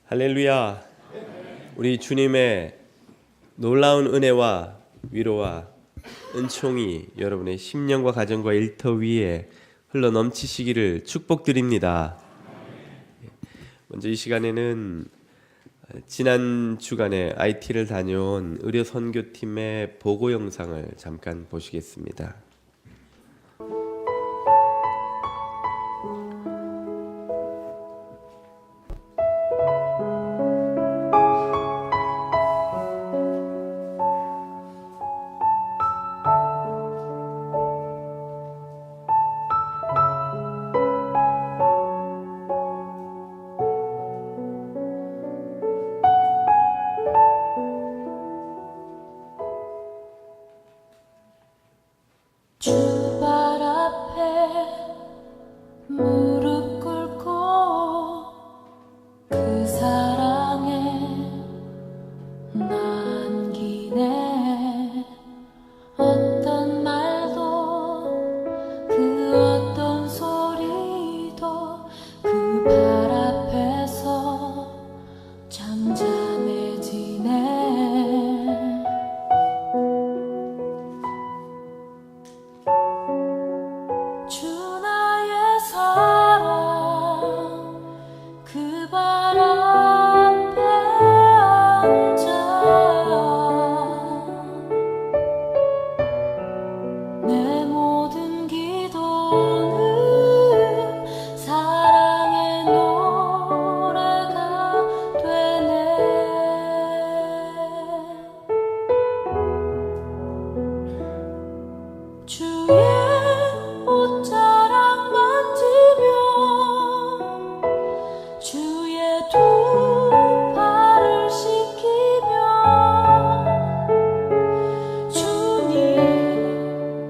할렐루야. 우리 주님의 놀라운 은혜와 위로와 은총이 여러분의 심령과 가정과 일터 위에 흘러 넘치시기를 축복드립니다. 먼저 이 시간에는 지난 주간에 IT를 다녀온 의료 선교팀의 보고 영상을 잠깐 보시겠습니다. 주발 앞에 무릎 꿇고 그 사랑에 남기네. 어떤 말도 그 어떤 소리도 그 발 앞에서 잠잠해지네. 주 나의 사랑 그 발 앞에 앉아 내 모든 기도는 사랑의 노래가 되네. 주의 옷자락 만지며 주의 두 발을 씻기며 주님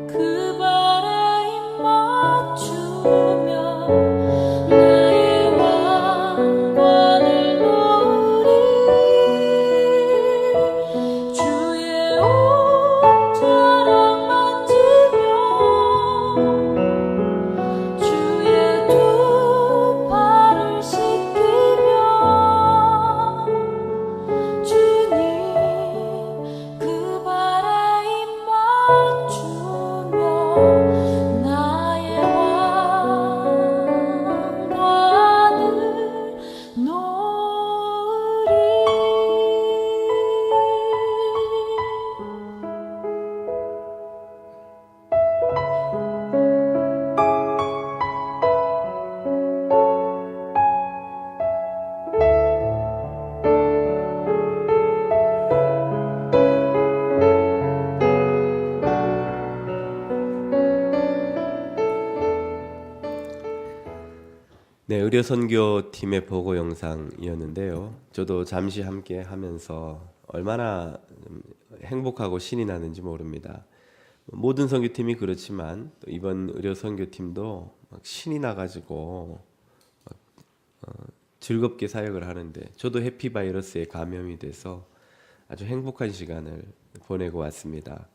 그 발에 입 맞추며 나의 왕관을 놓으리. 주의 옷자락 만지며 주의 두 발을 씻기며 주님 그 발에 입 맞추며 나의 왕관을 놓으리. 네, 의료 선교팀의 보고 영상이었는데요. 저도 잠시 함께 하면서 얼마나 행복하고 신이 나는지 모릅니다. 모든 선교팀이 그렇지만 또 이번 의료 선교팀도 막 신이 나가지고 즐겁게 사역을 하는데 저도 해피바이러스에 감염이 돼서 아주 행복한 시간을 보내고 왔습니다.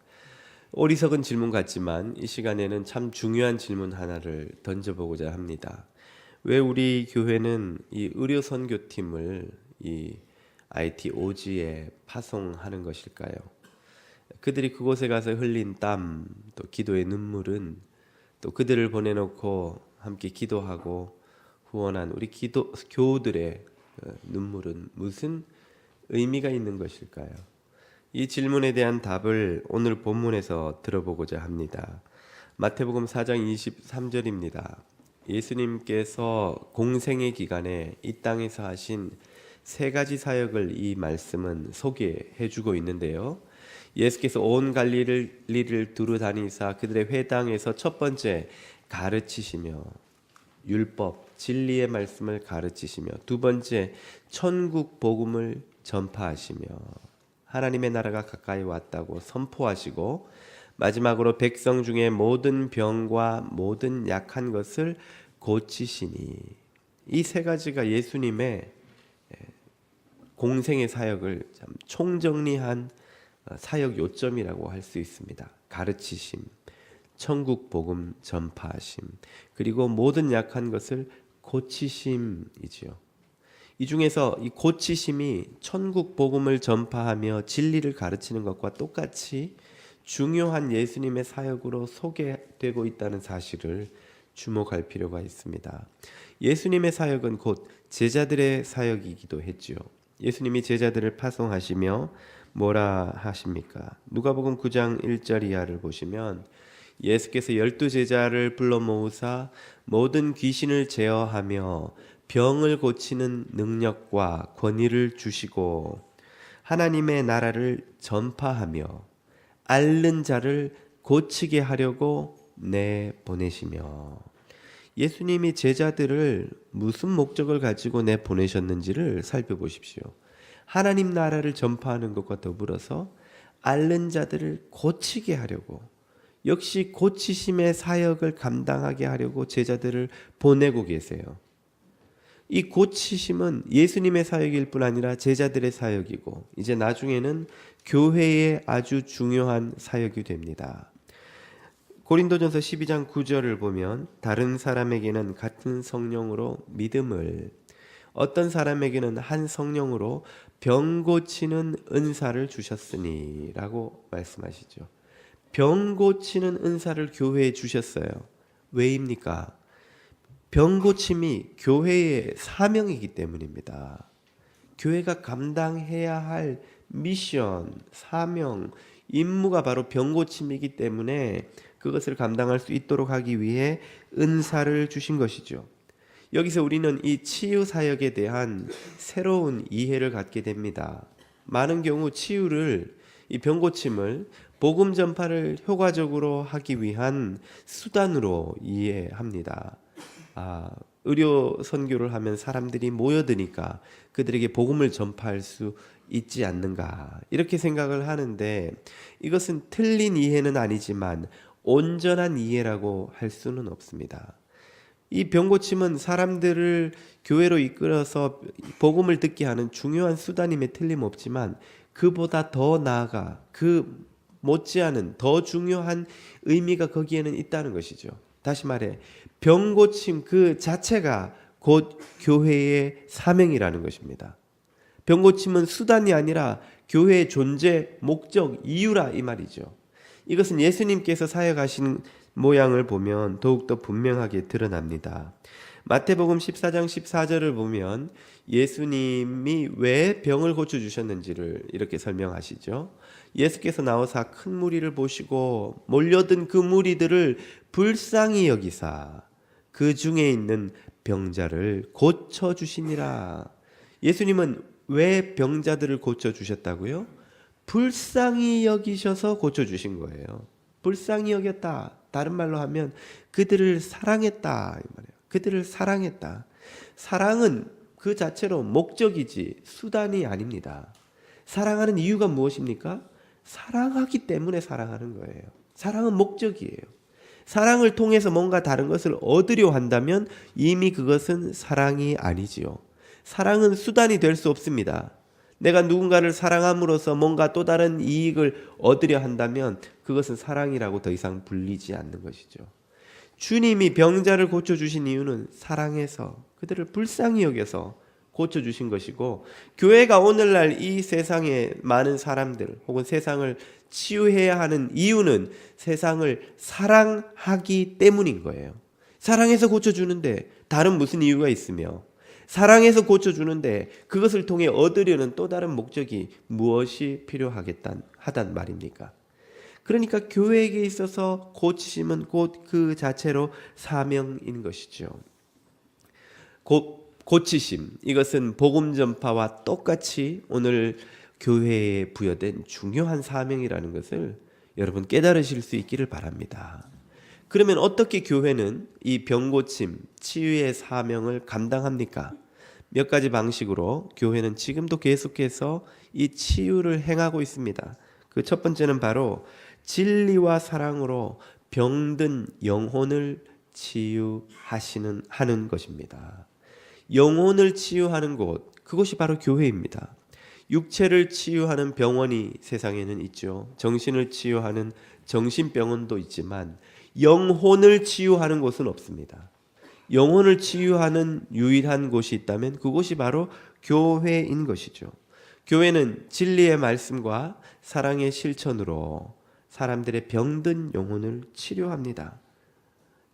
어리석은 질문 같지만 이 시간에는 참 중요한 질문 하나를 던져보고자 합니다. 왜 우리 교회는 이 의료 선교팀을 이 IT 오지에 파송하는 것일까요? 그들이 그곳에 가서 흘린 땀, 또 기도의 눈물은 또 그들을 보내놓고 함께 기도하고 후원한 우리 교우들의 눈물은 무슨 의미가 있는 것일까요? 이 질문에 대한 답을 오늘 본문에서 들어보고자 합니다. 마태복음 4장 23절입니다. 예수님께서 공생의 기간에 이 땅에서 하신 세 가지 사역을 이 말씀은 소개해 주고 있는데요. 예수께서 온 갈릴리를 두루 다니사 그들의 회당에서 첫 번째 가르치시며 율법, 진리의 말씀을 가르치시며 두 번째 천국 복음을 전파하시며 하나님의 나라가 가까이 왔다고 선포하시고 마지막으로 백성 중에 모든 병과 모든 약한 것을 고치시니, 이 세 가지가 예수님의 공생의 사역을 참 총정리한 사역 요점이라고 할 수 있습니다. 가르치심, 천국 복음 전파하심, 그리고 모든 약한 것을 고치심이지요. 이 중에서 이 고치심이 천국 복음을 전파하며 진리를 가르치는 것과 똑같이 중요한 예수님의 사역으로 소개되고 있다는 사실을 주목할 필요가 있습니다. 예수님의 사역은 곧 제자들의 사역이기도 했지요. 예수님이 제자들을 파송하시며 뭐라 하십니까? 누가복음 9장 1절 이하를 보시면 예수께서 12제자를 불러 모으사 모든 귀신을 제어하며 병을 고치는 능력과 권위를 주시고 하나님의 나라를 전파하며 앓는 자를 고치게 하려고 내보내시며, 예수님이 제자들을 무슨 목적을 가지고 내보내셨는지를 살펴보십시오. 하나님 나라를 전파하는 것과 더불어서 앓는 자들을 고치게 하려고, 역시 고치심의 사역을 감당하게 하려고 제자들을 보내고 계세요. 이 고치심은 예수님의 사역일 뿐 아니라 제자들의 사역이고 이제 나중에는 교회의 아주 중요한 사역이 됩니다. 고린도전서 12장 9절을 보면 다른 사람에게는 같은 성령으로 믿음을, 어떤 사람에게는 한 성령으로 병 고치는 은사를 주셨으니 라고 말씀하시죠. 병 고치는 은사를 교회에 주셨어요. 왜입니까? 병 고침이 교회의 사명이기 때문입니다. 교회가 감당해야 할 미션, 사명, 임무가 바로 병 고침이기 때문에 그것을 감당할 수 있도록 하기 위해 은사를 주신 것이죠. 여기서 우리는 이 치유 사역에 대한 새로운 이해를 갖게 됩니다. 많은 경우 치유를, 이 병 고침을 복음 전파를 효과적으로 하기 위한 수단으로 이해합니다. 의료 선교를 하면 사람들이 모여드니까 그들에게 복음을 전파할 수 있지 않는가, 이렇게 생각을 하는데 이것은 틀린 이해는 아니지만 온전한 이해라고 할 수는 없습니다. 이 병고침은 사람들을 교회로 이끌어서 복음을 듣게 하는 중요한 수단임에 틀림없지만 그보다 더 나아가 그 못지않은 더 중요한 의미가 거기에는 있다는 것이죠. 다시 말해 병고침 그 자체가 곧 교회의 사명이라는 것입니다. 병고침은 수단이 아니라 교회의 존재, 목적, 이유라 이 말이죠. 이것은 예수님께서 사역하신 모양을 보면 더욱더 분명하게 드러납니다. 마태복음 14장 14절을 보면 예수님이 왜 병을 고쳐주셨는지를 이렇게 설명하시죠. 예수께서 나오사 큰 무리를 보시고 몰려든 그 무리들을 불쌍히 여기사 그 중에 있는 병자를 고쳐주시니라. 예수님은 왜 병자들을 고쳐주셨다고요? 불쌍히 여기셔서 고쳐주신 거예요. 불쌍히 여겼다. 다른 말로 하면 그들을 사랑했다. 이 말이에요. 그들을 사랑했다. 사랑은 그 자체로 목적이지 수단이 아닙니다. 사랑하는 이유가 무엇입니까? 사랑하기 때문에 사랑하는 거예요. 사랑은 목적이에요. 사랑을 통해서 뭔가 다른 것을 얻으려 한다면 이미 그것은 사랑이 아니지요. 사랑은 수단이 될 수 없습니다. 내가 누군가를 사랑함으로써 뭔가 또 다른 이익을 얻으려 한다면 그것은 사랑이라고 더 이상 불리지 않는 것이죠. 주님이 병자를 고쳐주신 이유는 사랑해서 그들을 불쌍히 여겨서 고쳐주신 것이고, 교회가 오늘날 이 세상에 많은 사람들 혹은 세상을 치유해야 하는 이유는 세상을 사랑하기 때문인 거예요. 사랑해서 고쳐주는데 다른 무슨 이유가 있으며, 사랑해서 고쳐주는데 그것을 통해 얻으려는 또 다른 목적이 무엇이 필요하단 말입니까? 그러니까 교회에게 있어서 고치심은 곧 그 자체로 사명인 것이죠. 고치심, 이것은 복음 전파와 똑같이 오늘 교회에 부여된 중요한 사명이라는 것을 여러분 깨달으실 수 있기를 바랍니다. 그러면 어떻게 교회는 이 병고침, 치유의 사명을 감당합니까? 몇 가지 방식으로 교회는 지금도 계속해서 이 치유를 행하고 있습니다. 그 첫 번째는 바로 진리와 사랑으로 병든 영혼을 하는 것입니다. 영혼을 치유하는 곳, 그것이 바로 교회입니다. 육체를 치유하는 병원이 세상에는 있죠. 정신을 치유하는 정신병원도 있지만 영혼을 치유하는 곳은 없습니다. 영혼을 치유하는 유일한 곳이 있다면 그곳이 바로 교회인 것이죠. 교회는 진리의 말씀과 사랑의 실천으로 사람들의 병든 영혼을 치료합니다.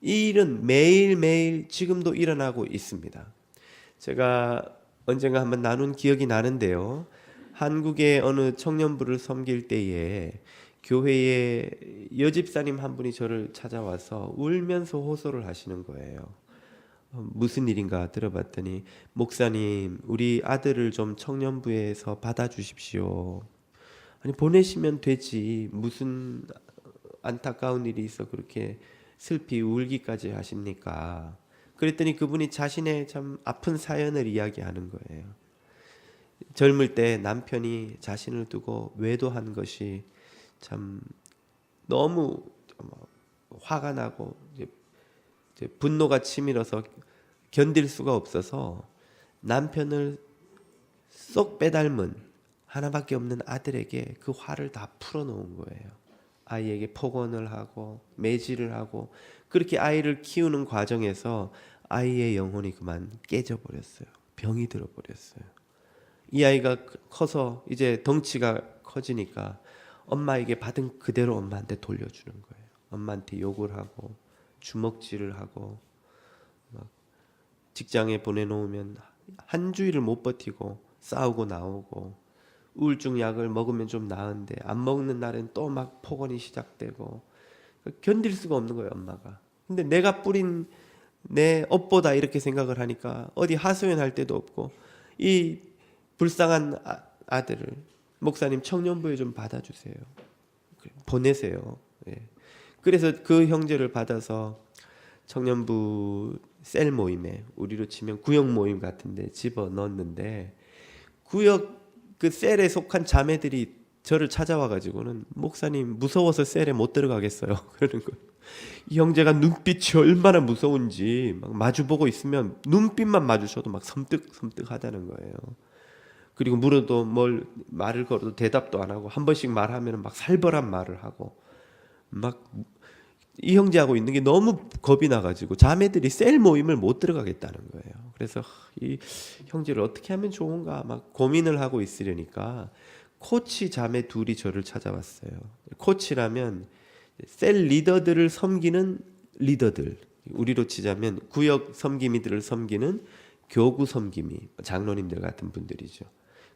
이 일은 매일매일 지금도 일어나고 있습니다. 제가 언젠가 한번 나눈 기억이 나는데요. 한국의 어느 청년부를 섬길 때에 교회에 여집사님 한 분이 저를 찾아와서 울면서 호소를 하시는 거예요. 무슨 일인가 들어봤더니, 목사님, 우리 아들을 좀 청년부에서 받아주십시오. 아니, 보내시면 되지, 무슨 안타까운 일이 있어 그렇게 슬피 울기까지 하십니까? 그랬더니 그분이 자신의 참 아픈 사연을 이야기하는 거예요. 젊을 때 남편이 자신을 두고 외도한 것이 참 너무 화가 나고 이제 분노가 치밀어서 견딜 수가 없어서 남편을 쏙 빼닮은 하나밖에 없는 아들에게 그 화를 다 풀어놓은 거예요. 아이에게 폭언을 하고 매질을 하고, 그렇게 아이를 키우는 과정에서 아이의 영혼이 그만 깨져버렸어요. 병이 들어버렸어요. 이 아이가 커서 이제 덩치가 커지니까 엄마에게 받은 그대로 엄마한테 돌려주는 거예요. 엄마한테 욕을 하고 주먹질을 하고, 막 직장에 보내놓으면 한 주일을 못 버티고 싸우고 나오고, 우울증 약을 먹으면 좀 나은데 안 먹는 날엔 또 막 폭언이 시작되고, 견딜 수가 없는 거예요, 엄마가. 근데 내가 뿌린 내 업보다 이렇게 생각을 하니까 어디 하소연할 데도 없고, 이 불쌍한 아들을 목사님 청년부에 좀 받아주세요, 보내세요. 예. 그래서 그 형제를 받아서 청년부 셀 모임에, 우리로 치면 구역 모임 같은데 집어 넣었는데, 구역 그 셀에 속한 자매들이 저를 찾아와 가지고는, 목사님 무서워서 셀에 못 들어가겠어요 그러는 거예요. 이 형제가 눈빛이 얼마나 무서운지 막 마주보고 있으면 눈빛만 마주쳐도 막 섬뜩섬뜩 하다는 거예요. 그리고 물어도 뭘 말을 걸어도 대답도 안 하고, 한 번씩 말하면 막 살벌한 말을 하고, 막 이 형제하고 있는 게 너무 겁이 나가지고 자매들이 셀 모임을 못 들어가겠다는 거예요. 그래서 이 형제를 어떻게 하면 좋은가 막 고민을 하고 있으려니까 코치 자매 둘이 저를 찾아왔어요. 코치라면 셀 리더들을 섬기는 리더들, 우리로 치자면 구역 섬김이들을 섬기는 교구 섬김이, 장로님들 같은 분들이죠.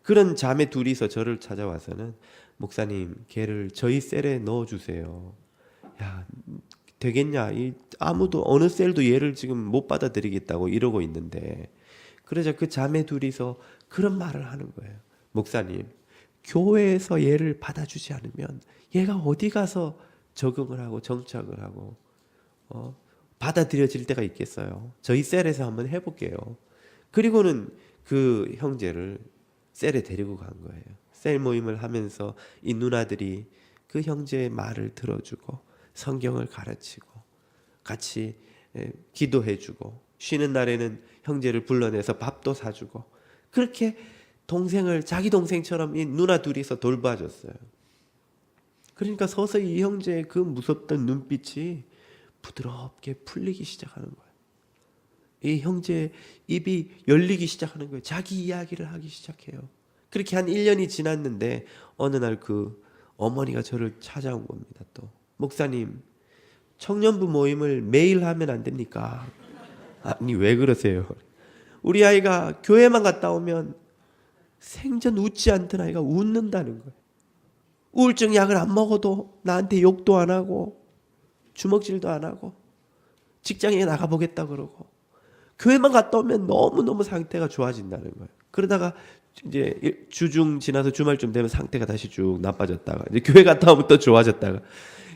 그런 자매 둘이서 저를 찾아와서는, 목사님, 걔를 저희 셀에 넣어주세요. 야, 되겠냐? 아무도 어느 셀도 얘를 지금 못 받아들이겠다고 이러고 있는데, 그러자 그 자매 둘이서 그런 말을 하는 거예요. 목사님, 교회에서 얘를 받아주지 않으면 얘가 어디 가서 적응을 하고 정착을 하고 받아들여질 때가 있겠어요. 저희 셀에서 한번 해볼게요. 그리고는 그 형제를 셀에 데리고 간 거예요. 셀 모임을 하면서 이 누나들이 그 형제의 말을 들어주고 성경을 가르치고 같이 기도해주고, 쉬는 날에는 형제를 불러내서 밥도 사주고, 그렇게 동생을 자기 동생처럼 이 누나 둘이서 돌봐줬어요. 그러니까 서서히 이 형제의 그 무섭던 눈빛이 부드럽게 풀리기 시작하는 거예요. 이 형제의 입이 열리기 시작하는 거예요. 자기 이야기를 하기 시작해요. 그렇게 한 1년이 지났는데 어느 날 그 어머니가 저를 찾아온 겁니다. 또, 목사님, 청년부 모임을 매일 하면 안 됩니까? 아니, 왜 그러세요? 우리 아이가 교회만 갔다 오면 생전 웃지 않던 아이가 웃는다는 거예요. 우울증 약을 안 먹어도 나한테 욕도 안 하고 주먹질도 안 하고 직장에 나가보겠다 그러고, 교회만 갔다 오면 너무너무 상태가 좋아진다는 거예요. 그러다가 이제 주중 지나서 주말쯤 되면 상태가 다시 쭉 나빠졌다가 이제 교회 갔다 오면 또 좋아졌다가.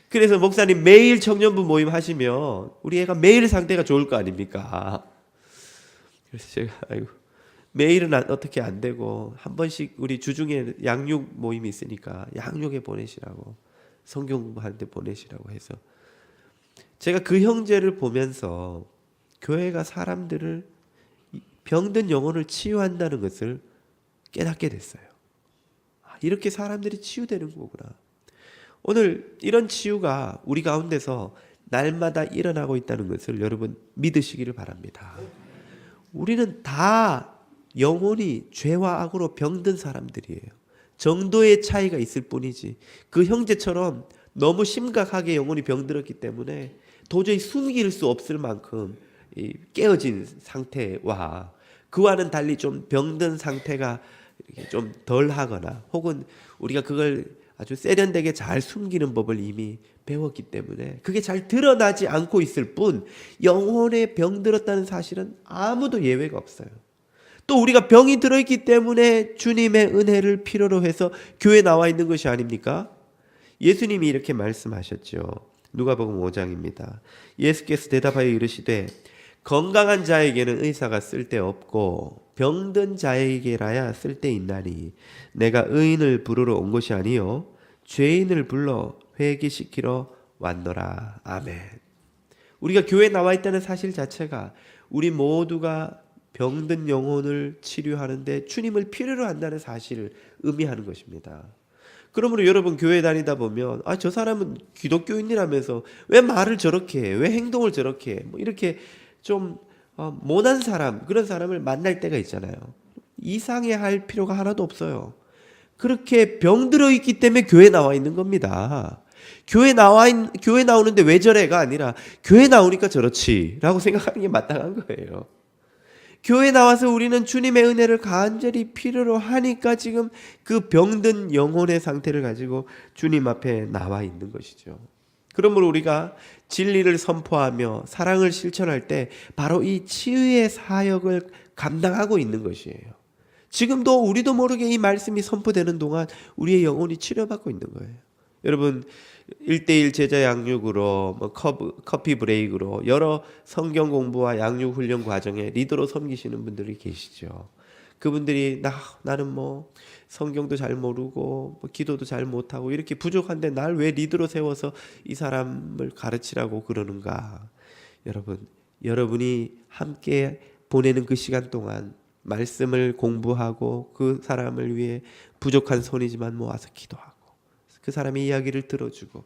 그래서 목사님, 매일 청년부 모임 하시면 우리 애가 매일 상태가 좋을 거 아닙니까? 그래서 제가 아이고, 매일은 어떻게 안 되고 한 번씩 우리 주중에 양육 모임이 있으니까 양육에 보내시라고, 성경 공부하는데 보내시라고 해서 제가 그 형제를 보면서 교회가 사람들을, 병든 영혼을 치유한다는 것을 깨닫게 됐어요. 이렇게 사람들이 치유되는 거구나. 오늘 이런 치유가 우리 가운데서 날마다 일어나고 있다는 것을 여러분 믿으시기를 바랍니다. 우리는 다 영혼이 죄와 악으로 병든 사람들이에요. 정도의 차이가 있을 뿐이지 그 형제처럼 너무 심각하게 영혼이 병들었기 때문에 도저히 숨길 수 없을 만큼 깨어진 상태와 그와는 달리 좀 병든 상태가 좀 덜하거나 혹은 우리가 그걸 아주 세련되게 잘 숨기는 법을 이미 배웠기 때문에 그게 잘 드러나지 않고 있을 뿐 영혼에 병들었다는 사실은 아무도 예외가 없어요. 또 우리가 병이 들어있기 때문에 주님의 은혜를 필요로 해서 교회에 나와 있는 것이 아닙니까? 예수님이 이렇게 말씀하셨죠. 누가복음 5장입니다. 예수께서 대답하여 이르시되 건강한 자에게는 의사가 쓸데없고 병든 자에게라야 쓸데있나니 내가 의인을 부르러 온 것이 아니요 죄인을 불러 회개시키러 왔노라. 아멘. 우리가 교회에 나와 있다는 사실 자체가 우리 모두가 병든 영혼을 치료하는데 주님을 필요로 한다는 사실을 의미하는 것입니다. 그러므로 여러분 교회 다니다 보면 저 사람은 기독교인이라면서 왜 말을 저렇게 해? 왜 행동을 저렇게 해? 뭐 이렇게 좀 모난 사람, 그런 사람을 만날 때가 있잖아요. 이상해할 필요가 하나도 없어요. 그렇게 병들어 있기 때문에 교회에 나와 있는 겁니다. 교회 나오는데 왜 저래가 아니라 교회 나오니까 저렇지라고 생각하는 게 마땅한 거예요. 교회 나와서 우리는 주님의 은혜를 간절히 필요로 하니까 지금 그 병든 영혼의 상태를 가지고 주님 앞에 나와 있는 것이죠. 그러므로 우리가 진리를 선포하며 사랑을 실천할 때 바로 이 치유의 사역을 감당하고 있는 것이에요. 지금도 우리도 모르게 이 말씀이 선포되는 동안 우리의 영혼이 치료받고 있는 거예요. 여러분 1:1 제자 양육으로 커피 브레이크로 여러 성경 공부와 양육 훈련 과정에 리더로 섬기시는 분들이 계시죠. 그분들이 나는 뭐 성경도 잘 모르고 기도도 잘 못하고 이렇게 부족한데 날 왜 리더로 세워서 이 사람을 가르치라고 그러는가. 여러분이 함께 보내는 그 시간 동안 말씀을 공부하고 그 사람을 위해 부족한 손이지만 모아서 기도하고 그 사람의 이야기를 들어주고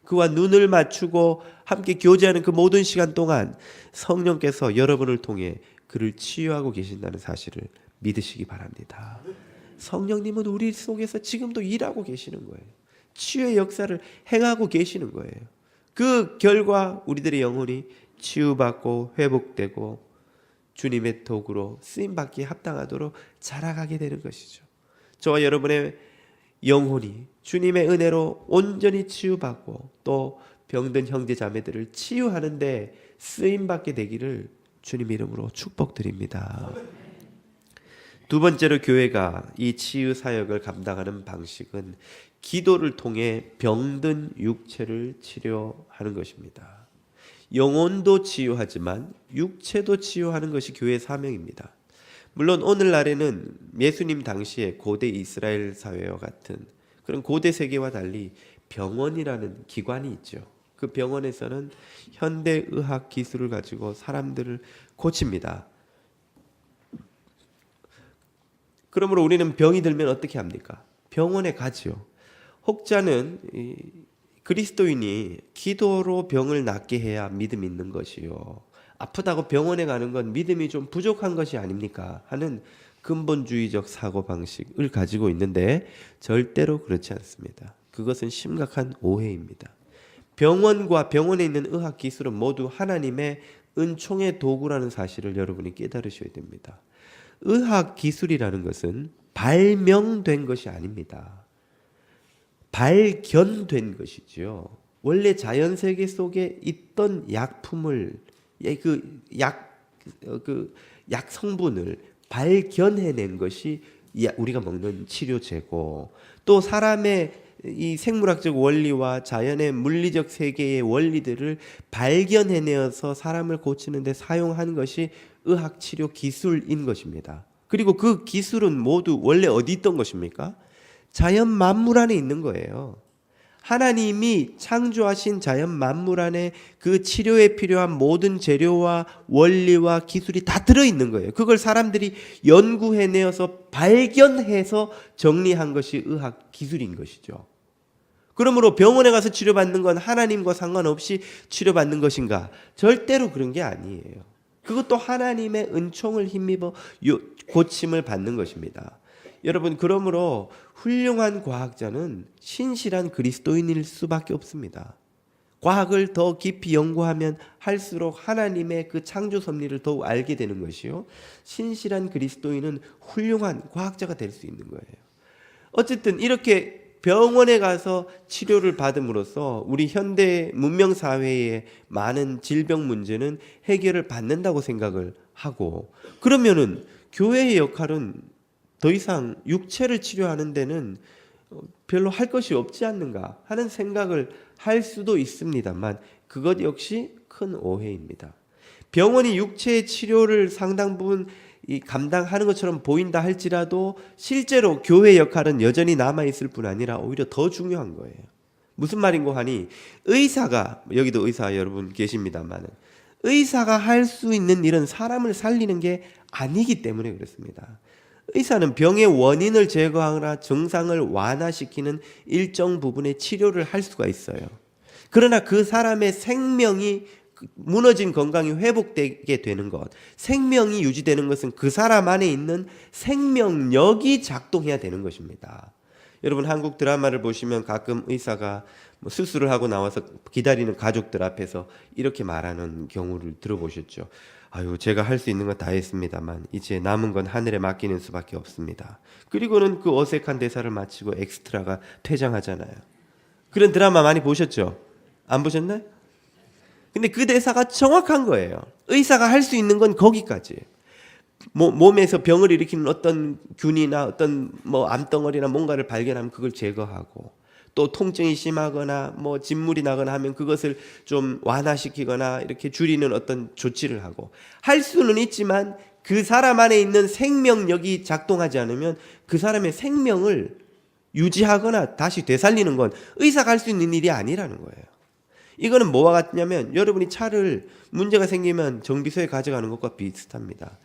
그와 눈을 맞추고 함께 교제하는 그 모든 시간 동안 성령께서 여러분을 통해 그를 치유하고 계신다는 사실을 믿으시기 바랍니다. 성령님은 우리 속에서 지금도 일하고 계시는 거예요. 치유의 역사를 행하고 계시는 거예요. 그 결과 우리들의 영혼이 치유받고 회복되고 주님의 도구로 쓰임받기에 합당하도록 자라가게 되는 것이죠. 저와 여러분의 영혼이 주님의 은혜로 온전히 치유받고 또 병든 형제 자매들을 치유하는 데 쓰임받게 되기를 주님 이름으로 축복드립니다. 두 번째로 교회가 이 치유 사역을 감당하는 방식은 기도를 통해 병든 육체를 치료하는 것입니다. 영혼도 치유하지만 육체도 치유하는 것이 교회의 사명입니다. 물론 오늘날에는 예수님 당시에 고대 이스라엘 사회와 같은 그런 고대 세계와 달리 병원이라는 기관이 있죠. 그 병원에서는 현대의학 기술을 가지고 사람들을 고칩니다. 그러므로 우리는 병이 들면 어떻게 합니까? 병원에 가죠. 혹자는 그리스도인이 기도로 병을 낫게 해야 믿음이 있는 것이요. 아프다고 병원에 가는 건 믿음이 좀 부족한 것이 아닙니까? 하는 근본주의적 사고방식을 가지고 있는데 절대로 그렇지 않습니다. 그것은 심각한 오해입니다. 병원과 병원에 있는 의학기술은 모두 하나님의 은총의 도구라는 사실을 여러분이 깨달으셔야 됩니다. 의학기술이라는 것은 발명된 것이 아닙니다. 발견된 것이죠. 원래 자연세계 속에 있던 약품을 약 성분을 발견해낸 것이 우리가 먹는 치료제고 또 사람의 이 생물학적 원리와 자연의 물리적 세계의 원리들을 발견해내어서 사람을 고치는 데 사용한 것이 의학치료 기술인 것입니다. 그리고 그 기술은 모두 원래 어디 있던 것입니까? 자연 만물 안에 있는 거예요. 하나님이 창조하신 자연 만물 안에 그 치료에 필요한 모든 재료와 원리와 기술이 다 들어있는 거예요. 그걸 사람들이 연구해내어서 발견해서 정리한 것이 의학 기술인 것이죠. 그러므로 병원에 가서 치료받는 건 하나님과 상관없이 치료받는 것인가? 절대로 그런 게 아니에요. 그것도 하나님의 은총을 힘입어 고침을 받는 것입니다. 여러분, 그러므로 훌륭한 과학자는 신실한 그리스도인일 수밖에 없습니다. 과학을 더 깊이 연구하면 할수록 하나님의 그 창조 섭리를 더욱 알게 되는 것이요, 신실한 그리스도인은 훌륭한 과학자가 될 수 있는 거예요. 어쨌든 이렇게 병원에 가서 치료를 받음으로써 우리 현대 문명 사회의 많은 질병 문제는 해결을 받는다고 생각을 하고, 그러면은 교회의 역할은 더 이상 육체를 치료하는 데는 별로 할 것이 없지 않는가 하는 생각을 할 수도 있습니다만, 그것 역시 큰 오해입니다. 병원이 육체의 치료를 상당 부분 감당하는 것처럼 보인다 할지라도 실제로 교회의 역할은 여전히 남아있을 뿐 아니라 오히려 더 중요한 거예요. 무슨 말인고 하니, 의사가, 여기도 의사 여러분 계십니다만, 의사가 할 수 있는 일은 사람을 살리는 게 아니기 때문에 그렇습니다. 의사는 병의 원인을 제거하거나 증상을 완화시키는 일정 부분의 치료를 할 수가 있어요. 그러나 그 사람의 생명이, 무너진 건강이 회복되게 되는 것, 생명이 유지되는 것은 그 사람 안에 있는 생명력이 작동해야 되는 것입니다. 여러분, 한국 드라마를 보시면 가끔 의사가 수술을 하고 나와서 기다리는 가족들 앞에서 이렇게 말하는 경우를 들어보셨죠. 아유, 제가 할 수 있는 건 다 했습니다만 이제 남은 건 하늘에 맡기는 수밖에 없습니다. 그리고는 그 어색한 대사를 마치고 엑스트라가 퇴장하잖아요. 그런 드라마 많이 보셨죠? 안 보셨나요? 근데 그 대사가 정확한 거예요. 의사가 할 수 있는 건 거기까지. 몸에서 병을 일으키는 어떤 균이나 어떤 암덩어리나 뭔가를 발견하면 그걸 제거하고, 또 통증이 심하거나 진물이 나거나 하면 그것을 좀 완화시키거나 이렇게 줄이는 어떤 조치를 하고 할 수는 있지만, 그 사람 안에 있는 생명력이 작동하지 않으면 그 사람의 생명을 유지하거나 다시 되살리는 건 의사가 할 수 있는 일이 아니라는 거예요. 이거는 뭐와 같냐면, 여러분이 차를 문제가 생기면 정비소에 가져가는 것과 비슷합니다.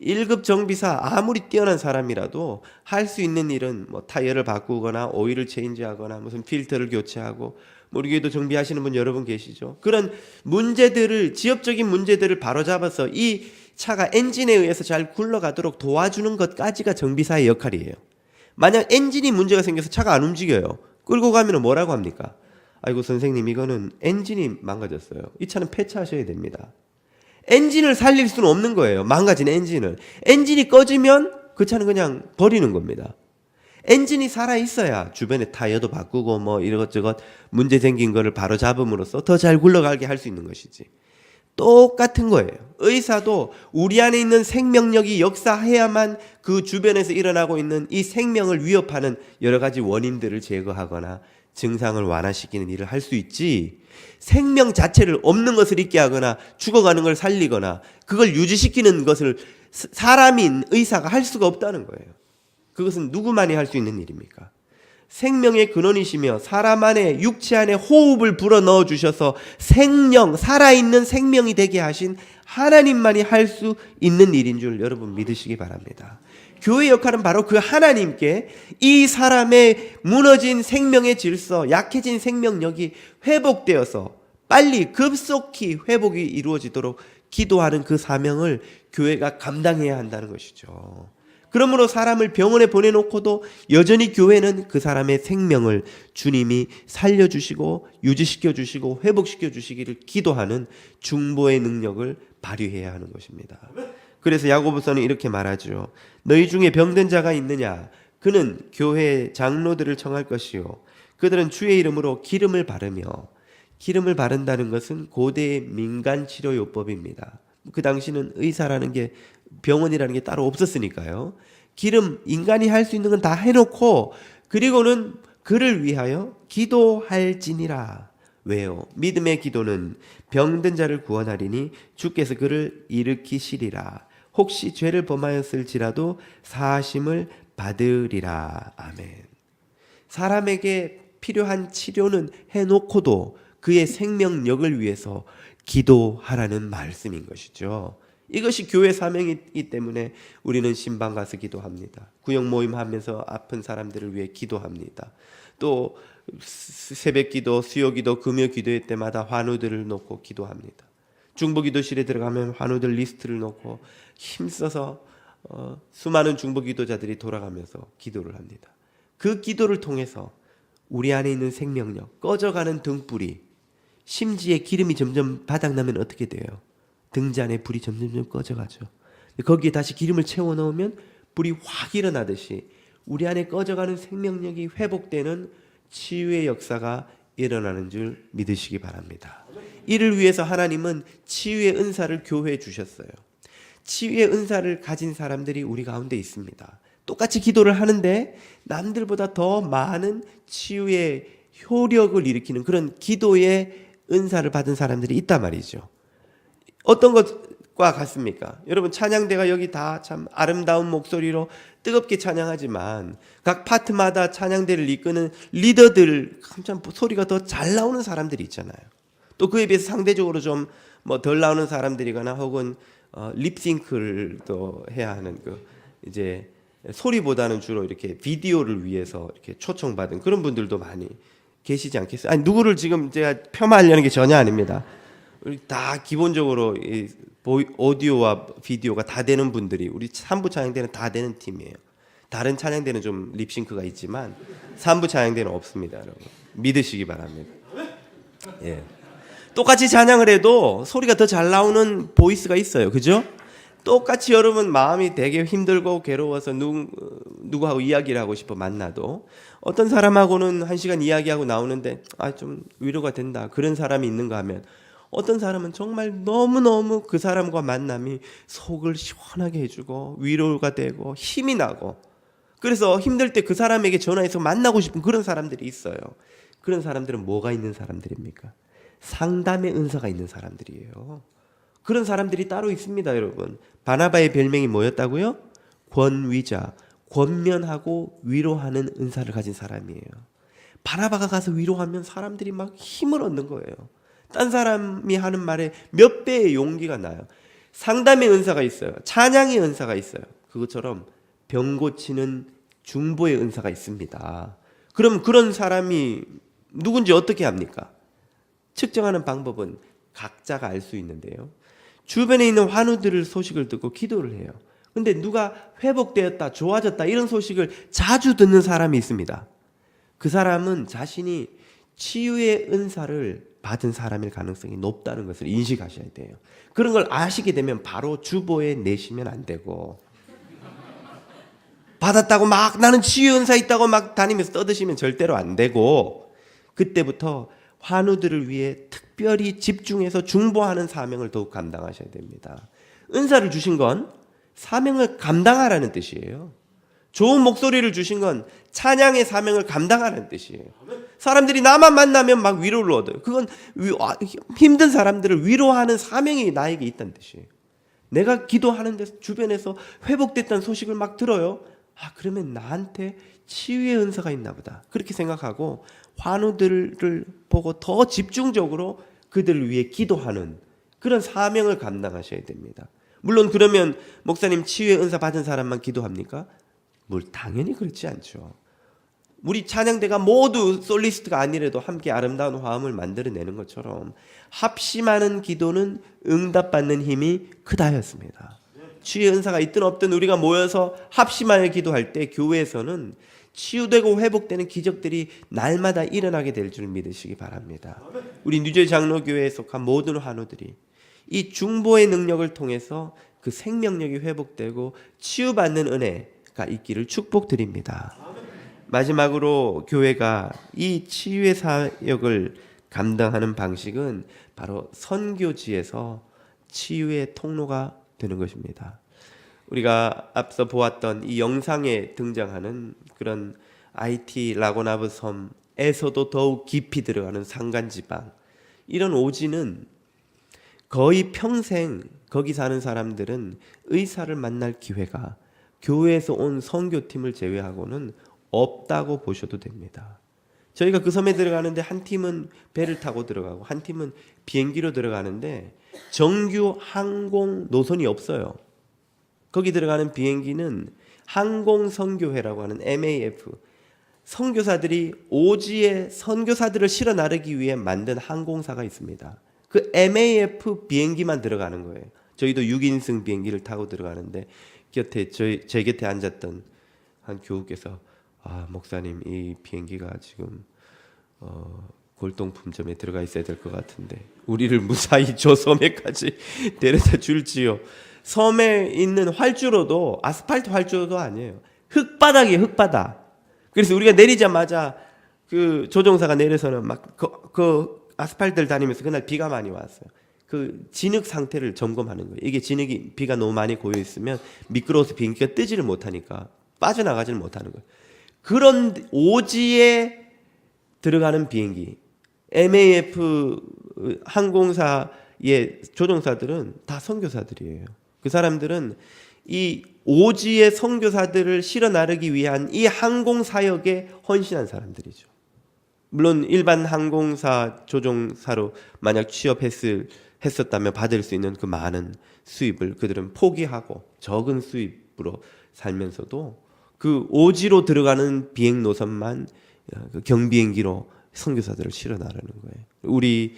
1급 정비사 아무리 뛰어난 사람이라도 할 수 있는 일은 타이어를 바꾸거나 오일을 체인지하거나 무슨 필터를 교체하고, 우리 교회도 정비하시는 분 여러분 계시죠? 그런 문제들을, 지엽적인 문제들을 바로잡아서 이 차가 엔진에 의해서 잘 굴러가도록 도와주는 것까지가 정비사의 역할이에요. 만약 엔진이 문제가 생겨서 차가 안 움직여요. 끌고 가면 뭐라고 합니까? 아이고 선생님, 이거는 엔진이 망가졌어요. 이 차는 폐차하셔야 됩니다. 엔진을 살릴 수는 없는 거예요. 망가진 엔진을. 엔진이 꺼지면 그 차는 그냥 버리는 겁니다. 엔진이 살아있어야 주변에 타이어도 바꾸고 이것저것 문제 생긴 거를 바로 잡음으로써 더 잘 굴러가게 할 수 있는 것이지. 똑같은 거예요. 의사도 우리 안에 있는 생명력이 역사해야만 그 주변에서 일어나고 있는 이 생명을 위협하는 여러 가지 원인들을 제거하거나 증상을 완화시키는 일을 할 수 있지, 생명 자체를 없는 것을 있게 하거나 죽어가는 걸 살리거나 그걸 유지시키는 것을 사람인 의사가 할 수가 없다는 거예요. 그것은 누구만이 할 수 있는 일입니까? 생명의 근원이시며 사람 안에, 육체 안에 호흡을 불어넣어 주셔서 생명, 살아있는 생명이 되게 하신 하나님만이 할 수 있는 일인 줄 여러분 믿으시기 바랍니다. 교회의 역할은 바로 그 하나님께 이 사람의 무너진 생명의 질서, 약해진 생명력이 회복되어서 빨리 급속히 회복이 이루어지도록 기도하는 그 사명을 교회가 감당해야 한다는 것이죠. 그러므로 사람을 병원에 보내놓고도 여전히 교회는 그 사람의 생명을 주님이 살려주시고 유지시켜주시고 회복시켜주시기를 기도하는 중보의 능력을 발휘해야 하는 것입니다. 그래서 야고보서는 이렇게 말하죠. 너희 중에 병든 자가 있느냐? 그는 교회 장로들을 청할 것이요, 그들은 주의 이름으로 기름을 바르며, 기름을 바른다는 것은 고대의 민간 치료요법입니다. 그 당시는 의사라는 게, 병원이라는 게 따로 없었으니까요. 기름, 인간이 할 수 있는 건 다 해놓고, 그리고는 그를 위하여 기도할지니라. 왜요? 믿음의 기도는 병든 자를 구원하리니 주께서 그를 일으키시리라. 혹시 죄를 범하였을지라도 사하심을 받으리라. 아멘. 사람에게 필요한 치료는 해놓고도 그의 생명력을 위해서 기도하라는 말씀인 것이죠. 이것이 교회 사명이기 때문에 우리는 신방 가서 기도합니다. 구역 모임 하면서 아픈 사람들을 위해 기도합니다. 또 새벽 기도, 수요 기도, 금요 기도회 때마다 환우들을 놓고 기도합니다. 중보기도실에 들어가면 환우들 리스트를 놓고 힘써서 수많은 중보기도자들이 돌아가면서 기도를 합니다. 그 기도를 통해서 우리 안에 있는 생명력, 꺼져가는 등불이, 심지에 기름이 점점 바닥나면 어떻게 돼요? 등잔에 불이 점점 꺼져가죠. 거기에 다시 기름을 채워 넣으면 불이 확 일어나듯이 우리 안에 꺼져가는 생명력이 회복되는 치유의 역사가 일어나는 줄 믿으시기 바랍니다. 이를 위해서 하나님은 치유의 은사를 교회에 주셨어요. 치유의 은사를 가진 사람들이 우리 가운데 있습니다. 똑같이 기도를 하는데 남들보다 더 많은 치유의 효력을 일으키는 그런 기도의 은사를 받은 사람들이 있단 말이죠. 어떤 것과 같습니까? 여러분, 찬양대가 여기 다 참 아름다운 목소리로 뜨겁게 찬양하지만 각 파트마다 찬양대를 이끄는 리더들 참 소리가 더 잘 나오는 사람들이 있잖아요. 또 그에 비해서 상대적으로 좀 뭐 덜 나오는 사람들이거나 혹은 립싱크를 또 해야 하는 이제 소리보다는 주로 이렇게 비디오를 위해서 이렇게 초청받은 그런 분들도 많이 계시지 않겠어요? 아니, 누구를 지금 제가 폄하하려는 게 전혀 아닙니다. 우리 다 기본적으로 이 오디오와 비디오가 다 되는 분들이 우리 3부 찬양대는 다 되는 팀이에요. 다른 찬양대는 좀 립싱크가 있지만 3부 찬양대는 없습니다, 여러분. 믿으시기 바랍니다. 예. 똑같이 찬양을 해도 소리가 더 잘 나오는 보이스가 있어요. 그죠? 똑같이 여러분 마음이 되게 힘들고 괴로워서 누구하고 이야기를 하고 싶어 만나도 어떤 사람하고는 1시간 이야기하고 나오는데 좀 위로가 된다. 그런 사람이 있는가 하면 어떤 사람은 정말 너무너무 그 사람과 만남이 속을 시원하게 해주고 위로가 되고 힘이 나고 그래서 힘들 때 그 사람에게 전화해서 만나고 싶은 그런 사람들이 있어요. 그런 사람들은 뭐가 있는 사람들입니까? 상담의 은사가 있는 사람들이에요. 그런 사람들이 따로 있습니다, 여러분. 바나바의 별명이 뭐였다고요? 권위자, 권면하고 위로하는 은사를 가진 사람이에요. 바나바가 가서 위로하면 사람들이 막 힘을 얻는 거예요. 딴 사람이 하는 말에 몇 배의 용기가 나요. 상담의 은사가 있어요. 찬양의 은사가 있어요. 그것처럼 병 고치는 중보의 은사가 있습니다. 그럼 그런 사람이 누군지 어떻게 합니까? 측정하는 방법은 각자가 알 수 있는데요. 주변에 있는 환우들을 소식을 듣고 기도를 해요. 근데 누가 회복되었다, 좋아졌다 이런 소식을 자주 듣는 사람이 있습니다. 그 사람은 자신이 치유의 은사를 받은 사람일 가능성이 높다는 것을 인식하셔야 돼요. 그런 걸 아시게 되면 바로 주보에 내시면 안 되고 받았다고 막 나는 치유 은사 있다고 막 다니면서 떠드시면 절대로 안 되고 그때부터 환우들을 위해 특별히 집중해서 중보하는 사명을 더욱 감당하셔야 됩니다. 은사를 주신 건 사명을 감당하라는 뜻이에요. 좋은 목소리를 주신 건 찬양의 사명을 감당하라는 뜻이에요. 사람들이 나만 만나면 막 위로를 얻어요. 그건 힘든 사람들을 위로하는 사명이 나에게 있다는 뜻이에요. 내가 기도하는데 주변에서 회복됐다는 소식을 막 들어요. 그러면 나한테 치유의 은사가 있나 보다. 그렇게 생각하고 환우들을 보고 더 집중적으로 그들을 위해 기도하는 그런 사명을 감당하셔야 됩니다. 물론 그러면 목사님 치유의 은사 받은 사람만 기도합니까? 당연히 그렇지 않죠. 우리 찬양대가 모두 솔리스트가 아니라도 함께 아름다운 화음을 만들어내는 것처럼 합심하는 기도는 응답받는 힘이 크다였습니다. 치유의 은사가 있든 없든 우리가 모여서 합심하여 기도할 때 교회에서는 치유되고 회복되는 기적들이 날마다 일어나게 될 줄 믿으시기 바랍니다. 우리 뉴저지 장로교회에 속한 모든 환우들이 이 중보의 능력을 통해서 그 생명력이 회복되고 치유받는 은혜가 있기를 축복드립니다. 마지막으로 교회가 이 치유의 사역을 감당하는 방식은 바로 선교지에서 치유의 통로가 되는 것입니다. 우리가 앞서 보았던 이 영상에 등장하는 그런 IT 라고나브 섬에서도 더욱 깊이 들어가는 산간지방, 이런 오지는 거의 평생 거기 사는 사람들은 의사를 만날 기회가 교회에서 온 선교팀을 제외하고는 없다고 보셔도 됩니다. 저희가 그 섬에 들어가는데 한 팀은 배를 타고 들어가고 한 팀은 비행기로 들어가는데 정규 항공 노선이 없어요. 거기 들어가는 비행기는 항공선교회라고 하는 MAF, 선교사들이 오지에 선교사들을 실어 나르기 위해 만든 항공사가 있습니다. 그 MAF 비행기만 들어가는 거예요. 저희도 6인승 비행기를 타고 들어가는데 곁에 제 곁에 앉았던 한 교우께서 목사님 이 비행기가 지금 골동품점에 들어가 있어야 될 것 같은데 우리를 무사히 저 섬에까지 데려다 줄지요. 섬에 있는 활주로도 아스팔트 활주로도 아니에요. 흙바닥이에요. 흙바닥. 그래서 우리가 내리자마자 그 조종사가 내려서는 막 그 아스팔트를 다니면서 그날 비가 많이 왔어요. 그 진흙 상태를 점검하는 거예요. 이게 진흙이 비가 너무 많이 고여 있으면 미끄러워서 비행기가 뜨지를 못하니까 빠져나가지를 못하는 거예요. 그런 오지에 들어가는 비행기 MAF 항공사의 조종사들은 다 선교사들이에요. 그 사람들은 이 오지의 선교사들을 실어 나르기 위한 이 항공 사역에 헌신한 사람들이죠. 물론 일반 항공사 조종사로 만약 취업했었다면 받을 수 있는 그 많은 수입을 그들은 포기하고 적은 수입으로 살면서도 그 오지로 들어가는 비행 노선만 그 경비행기로 선교사들을 실어 나르는 거예요. 우리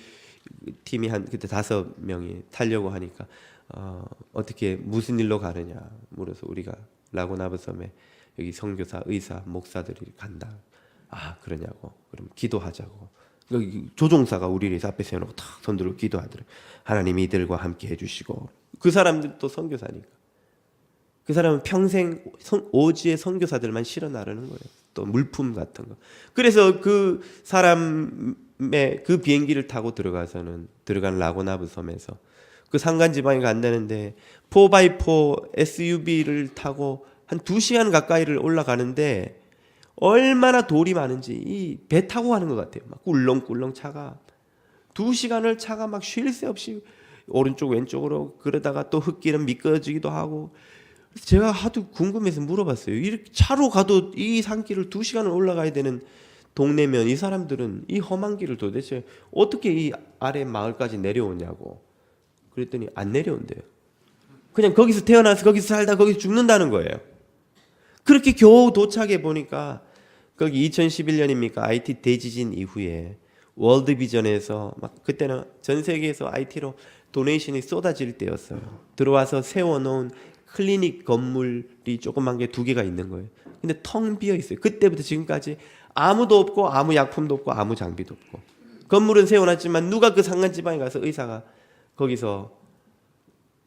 팀이 한 그때 5명이 타려고 하니까 어떻게 무슨 일로 가느냐 물어서 우리가 라고나브섬에 여기 선교사, 의사, 목사들이 간다. 그러냐고. 그럼 기도하자고. 여기 조종사가 우리를 앞에 세워놓고 탁 손들고 기도하더래. 하나님이 이들과 함께 해주시고. 그 사람들도 선교사니까. 그 사람은 평생 오지의 선교사들만 실어 나르는 거예요. 또 물품 같은 거. 그래서 그 사람의 그 비행기를 타고 들어가는 라고나브 섬에서 그 산간 지방에 간다는데 4x4 SUV를 타고 한 2시간 가까이를 올라가는데 얼마나 돌이 많은지 이 배 타고 가는 것 같아요. 막 꿀렁꿀렁 차가 2시간을 차가 막 쉴 새 없이 오른쪽 왼쪽으로 그러다가 또 흙길은 미끄러지기도 하고 제가 하도 궁금해서 물어봤어요. 이렇게 차로 가도 이 산길을 2시간을 올라가야 되는 동네면 이 사람들은 이 험한 길을 도대체 어떻게 이 아래 마을까지 내려오냐고. 그랬더니 안 내려온대요. 그냥 거기서 태어나서 거기서 살다 거기서 죽는다는 거예요. 그렇게 겨우 도착해 보니까 거기 2011년입니까? IT 대지진 이후에 월드비전에서 막 그때는 전 세계에서 IT로 도네이션이 쏟아질 때였어요. 들어와서 세워놓은 클리닉 건물이 조그만 게 2개가 있는 거예요. 근데 텅 비어 있어요. 그때부터 지금까지 아무도 없고 아무 약품도 없고 아무 장비도 없고 건물은 세워놨지만 누가 그 산간지방에 가서 의사가 거기서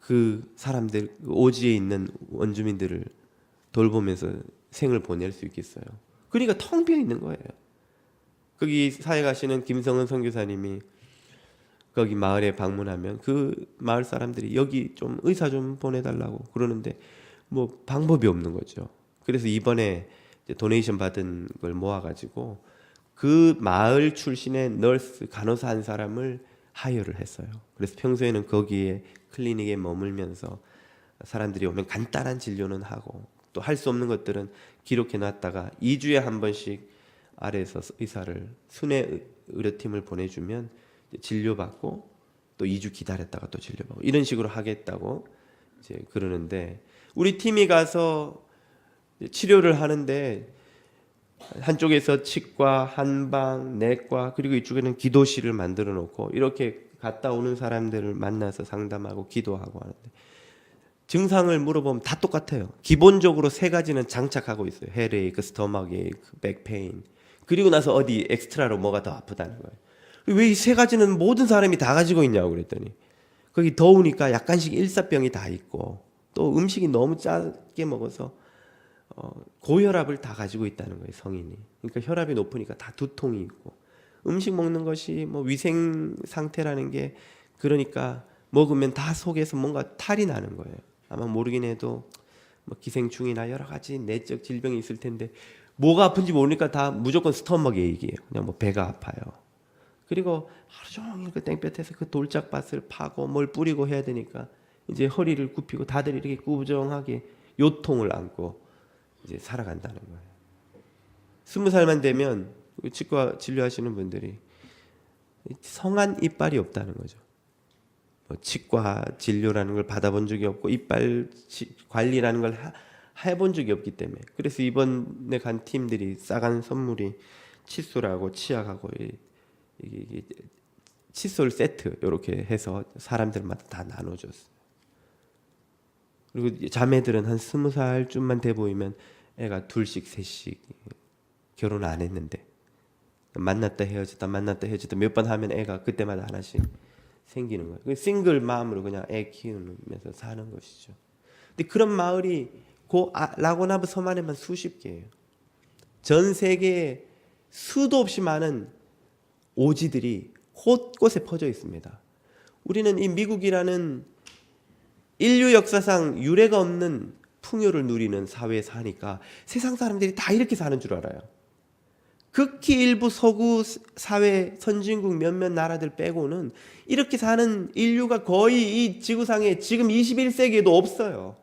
그 사람들 오지에 있는 원주민들을 돌보면서 생을 보낼 수 있겠어요. 그러니까 텅 비어 있는 거예요. 거기 사회 가시는 김성은 선교사님이 거기 마을에 방문하면 그 마을 사람들이 여기 좀 의사 좀 보내달라고 그러는데 뭐 방법이 없는 거죠. 그래서 이번에 도네이션 받은 걸 모아가지고 그 마을 출신의 널스 간호사 한 사람을 하이어를 했어요. 그래서 평소에는 거기에 클리닉에 머물면서 사람들이 오면 간단한 진료는 하고 또 할 수 없는 것들은 기록해 놨다가 2주에 한 번씩 아래에서 의사를 순회 의료팀을 보내주면 진료받고 또 2주 기다렸다가 또 진료받고 이런 식으로 하겠다고 이제 그러는데 우리 팀이 가서 치료를 하는데 한쪽에서 치과, 한방, 내과 그리고 이쪽에는 기도실을 만들어 놓고 이렇게 갔다 오는 사람들을 만나서 상담하고 기도하고 하는데 증상을 물어보면 다 똑같아요. 기본적으로 3가지는 장착하고 있어요. 헤드에이크, 스토마크에이크, 백페인. 그리고 나서 어디 엑스트라로 뭐가 더 아프다는 거예요. 왜 이 3가지는 모든 사람이 다 가지고 있냐고 그랬더니 거기 더우니까 약간씩 일사병이 다 있고 또 음식이 너무 짜게 먹어서 고혈압을 다 가지고 있다는 거예요. 성인이. 그러니까 혈압이 높으니까 다 두통이 있고 음식 먹는 것이 뭐 위생 상태라는 게 그러니까 먹으면 다 속에서 뭔가 탈이 나는 거예요. 아마 모르긴 해도 뭐 기생충이나 여러 가지 내적 질병이 있을 텐데 뭐가 아픈지 모르니까 다 무조건 스토머크 얘기예요. 그냥 뭐 배가 아파요. 그리고 하루 종일 그 땡볕에서 그 돌짝밭을 파고 뭘 뿌리고 해야 되니까 이제 허리를 굽히고 다들 이렇게 꾸정하게 요통을 안고 이제 살아간다는 거예요. 20살만 되면 치과 진료하시는 분들이 성한 이빨이 없다는 거죠. 치과 진료라는 걸 받아본 적이 없고 이빨 관리라는 걸 해본 적이 없기 때문에 그래서 이번에 간 팀들이 싸간 선물이 칫솔하고 치약하고 이게 칫솔 세트 이렇게 해서 사람들마다 다 나눠줬어요. 그리고 자매들은 한 20살쯤만 돼 보이면 애가 둘씩 셋씩 결혼 안 했는데 만났다 헤어졌다 만났다 헤어졌다 몇 번 하면 애가 그때마다 하나씩 생기는 거예요. 싱글 마음으로 그냥 애 키우면서 사는 것이죠. 근데 그런 마을이 라고나브 섬 안에만 수십 개예요. 전 세계에 수도 없이 많은 오지들이 곳곳에 퍼져 있습니다. 우리는 이 미국이라는 인류 역사상 유례가 없는 풍요를 누리는 사회에 사니까 세상 사람들이 다 이렇게 사는 줄 알아요. 극히 일부 서구 사회 선진국 몇몇 나라들 빼고는 이렇게 사는 인류가 거의 이 지구상에 지금 21세기에도 없어요.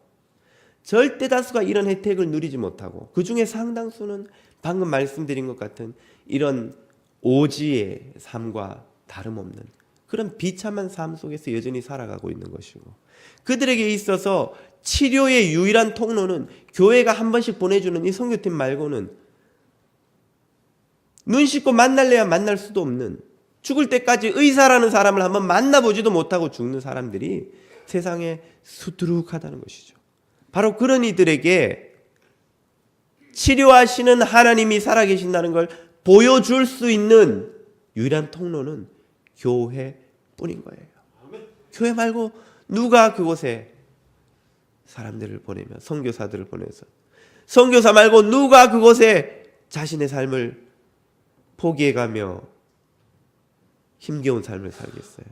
절대 다수가 이런 혜택을 누리지 못하고 그 중에 상당수는 방금 말씀드린 것 같은 이런 오지의 삶과 다름없는 그런 비참한 삶 속에서 여전히 살아가고 있는 것이고, 그들에게 있어서 치료의 유일한 통로는 교회가 한 번씩 보내주는 이 선교팀 말고는 눈 씻고 만날래야 만날 수도 없는, 죽을 때까지 의사라는 사람을 한번 만나보지도 못하고 죽는 사람들이 세상에 수두룩하다는 것이죠. 바로 그런 이들에게 치료하시는 하나님이 살아계신다는 걸 보여줄 수 있는 유일한 통로는 교회뿐인 거예요. 교회 말고 누가 그곳에 사람들을 보내면, 선교사들을 보내서, 선교사 말고 누가 그곳에 자신의 삶을 포기해가며 힘겨운 삶을 살겠어요.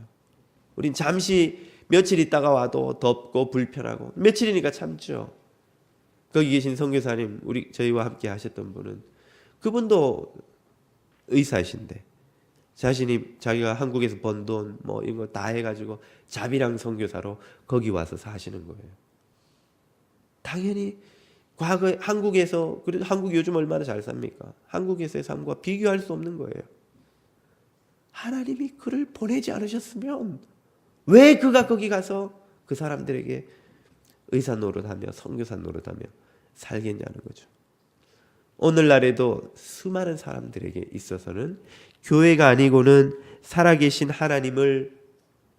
우린 잠시 며칠 있다가 와도 덥고 불편하고 며칠이니까 참죠. 거기 계신 선교사님, 저희와 함께 하셨던 분은, 그분도 의사이신데 자기가 한국에서 번 돈 뭐 이런 거 다 해가지고 자비랑 선교사로 거기 와서 사시는 거예요. 당연히 과거에 한국에서, 그래도 한국 요즘 얼마나 잘 삽니까? 한국에서의 삶과 비교할 수 없는 거예요. 하나님이 그를 보내지 않으셨으면 왜 그가 거기 가서 그 사람들에게 의사 노릇하며 선교사 노릇하며 살겠냐는 거죠. 오늘날에도 수많은 사람들에게 있어서는 교회가 아니고는 살아계신 하나님을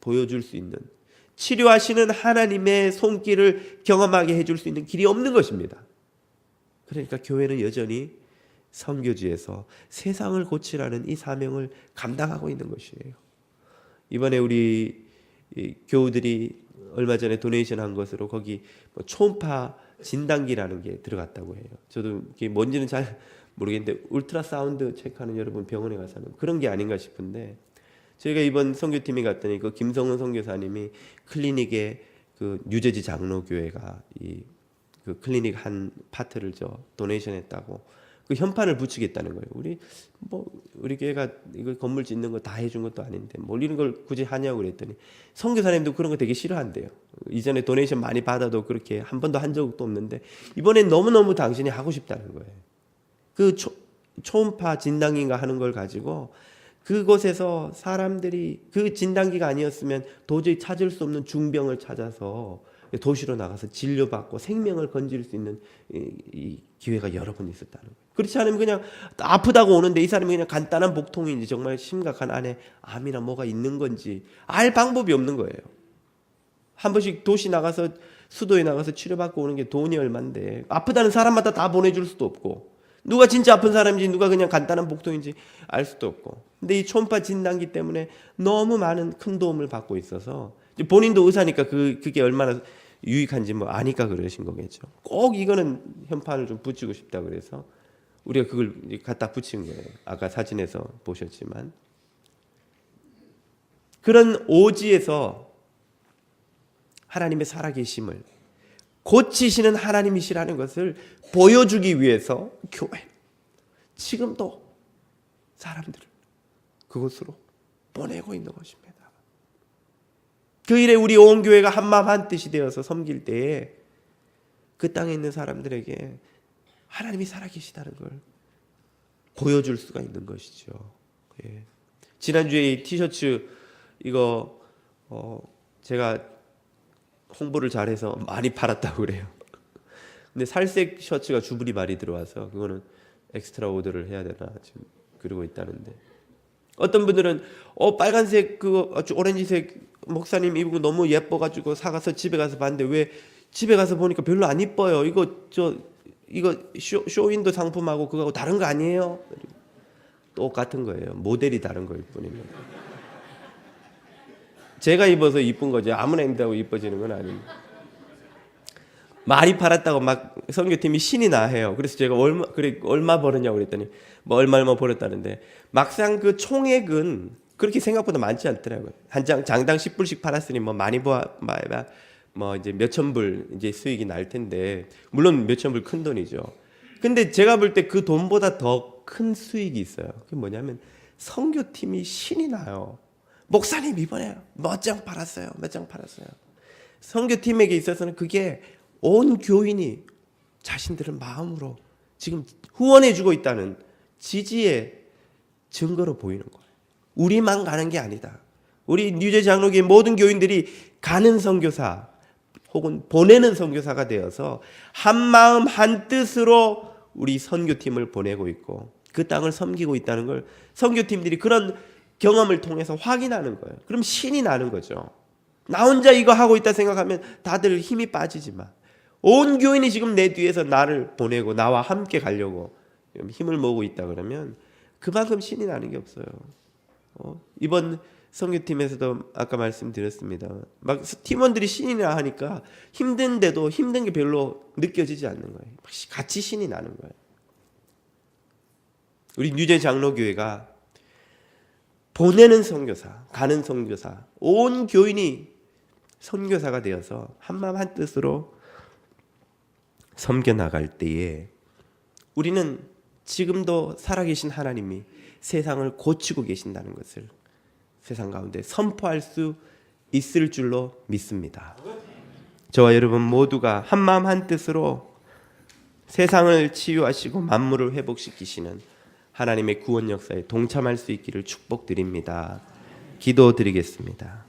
보여줄 수 있는, 치료하시는 하나님의 손길을 경험하게 해줄 수 있는 길이 없는 것입니다. 그러니까 교회는 여전히 선교지에서 세상을 고치라는 이 사명을 감당하고 있는 것이에요. 이번에 우리 교우들이 얼마 전에 도네이션 한 것으로 거기 초음파 진단기라는 게 들어갔다고 해요. 저도 이게 뭔지는 잘 모르겠는데 울트라사운드 체크하는 여러분 병원에 가서 하는 그런 게 아닌가 싶은데, 저희가 이번 선교팀이 갔더니 그 김성은 선교사님이 클리닉에 그 뉴저지 장로교회가 그 클리닉 한 파트를 도네이션 했다고 그 현판을 붙이겠다는 거예요. 우리 교회가 이거 건물 짓는 거 다 해준 것도 아닌데 뭘 이런 걸 굳이 하냐고 그랬더니, 선교사님도 그런 거 되게 싫어한대요. 이전에 도네이션 많이 받아도 그렇게 한 번도 한 적도 없는데 이번엔 너무너무 당신이 하고 싶다는 거예요. 그 초음파 진단기인가 하는 걸 가지고 그곳에서 사람들이 그 진단기가 아니었으면 도저히 찾을 수 없는 중병을 찾아서 도시로 나가서 진료받고 생명을 건질 수 있는 이 기회가 여러 번 있었다는 거예요. 그렇지 않으면 그냥 아프다고 오는데 이 사람이 그냥 간단한 복통인지 정말 심각한 안에 암이나 뭐가 있는 건지 알 방법이 없는 거예요. 한 번씩 도시 나가서, 수도에 나가서 치료받고 오는 게 돈이 얼만데 아프다는 사람마다 다 보내줄 수도 없고, 누가 진짜 아픈 사람인지 누가 그냥 간단한 복통인지 알 수도 없고. 근데 이 초음파 진단기 때문에 너무 많은 큰 도움을 받고 있어서, 본인도 의사니까 그게 얼마나 유익한지 아니까 그러신 거겠죠. 꼭 이거는 현판을 좀 붙이고 싶다 그래서 우리가 그걸 갖다 붙인 거예요. 아까 사진에서 보셨지만. 그런 오지에서 하나님의 살아계심을, 고치시는 하나님이시라는 것을 보여주기 위해서 교회, 지금도 사람들을 그곳으로 보내고 있는 것입니다. 그 일에 우리 온 교회가 한마음 한뜻이 되어서 섬길 때에 그 땅에 있는 사람들에게 하나님이 살아계시다는 걸 보여줄 수가 있는 것이죠. 예. 지난주에 이 티셔츠 이거 제가 홍보를 잘해서 많이 팔았다고 그래요. 근데 살색 셔츠가 주문이 많이 들어와서 그거는 엑스트라 오더를 해야 되나 지금 그러고 있다는데, 어떤 분들은 빨간색 그 아주 오렌지색 목사님 입은 거 너무 예뻐가지고 사가서 집에 가서 봤는데 왜 집에 가서 보니까 별로 안 이뻐요. 이거 쇼윈도 상품하고 그거하고 다른 거 아니에요? 똑같은 거예요. 모델이 다른 거일 뿐입니다. 제가 입어서 이쁜 거지 아무나 입는다고 이뻐지는 건 아닙니다. 많이 팔았다고 막 선교팀이 신이 나 해요. 그래서 제가 얼마 벌었냐고 그랬더니 뭐 얼마 벌었다는데 막상 그 총액은 그렇게 생각보다 많지 않더라고요. 한 장당 10불씩 팔았으니 뭐 많이 봐야 뭐 이제 몇천 불 이제 수익이 날 텐데 물론 몇천 불 큰 돈이죠. 근데 제가 볼 때 그 돈보다 더 큰 수익이 있어요. 그게 뭐냐면 선교팀이 신이 나요. 목사님 이번에 몇 장 팔았어요. 선교팀에게 있어서는 그게 온 교인이 자신들의 마음으로 지금 후원해주고 있다는 지지의 증거로 보이는 거예요. 우리만 가는 게 아니다. 우리 뉴제 장로교회 모든 교인들이 가는 선교사 혹은 보내는 선교사가 되어서 한 마음 한 뜻으로 우리 선교팀을 보내고 있고 그 땅을 섬기고 있다는 걸 선교팀들이 그런 경험을 통해서 확인하는 거예요. 그럼 신이 나는 거죠. 나 혼자 이거 하고 있다 생각하면 다들 힘이 빠지지만 온 교인이 지금 내 뒤에서 나를 보내고 나와 함께 가려고 힘을 모으고 있다 그러면 그만큼 신이 나는 게 없어요. 이번 선교팀에서도 아까 말씀드렸습니다. 막 팀원들이 신이라 하니까 힘든데도 힘든 게 별로 느껴지지 않는 거예요. 같이 신이 나는 거예요. 우리 뉴제 장로교회가 보내는 선교사, 가는 선교사, 온 교인이 선교사가 되어서 한마음 한뜻으로 섬겨나갈 때에 우리는 지금도 살아계신 하나님이 세상을 고치고 계신다는 것을 세상 가운데 선포할 수 있을 줄로 믿습니다. 저와 여러분 모두가 한마음 한뜻으로 세상을 치유하시고 만물을 회복시키시는 하나님의 구원 역사에 동참할 수 있기를 축복드립니다. 기도드리겠습니다.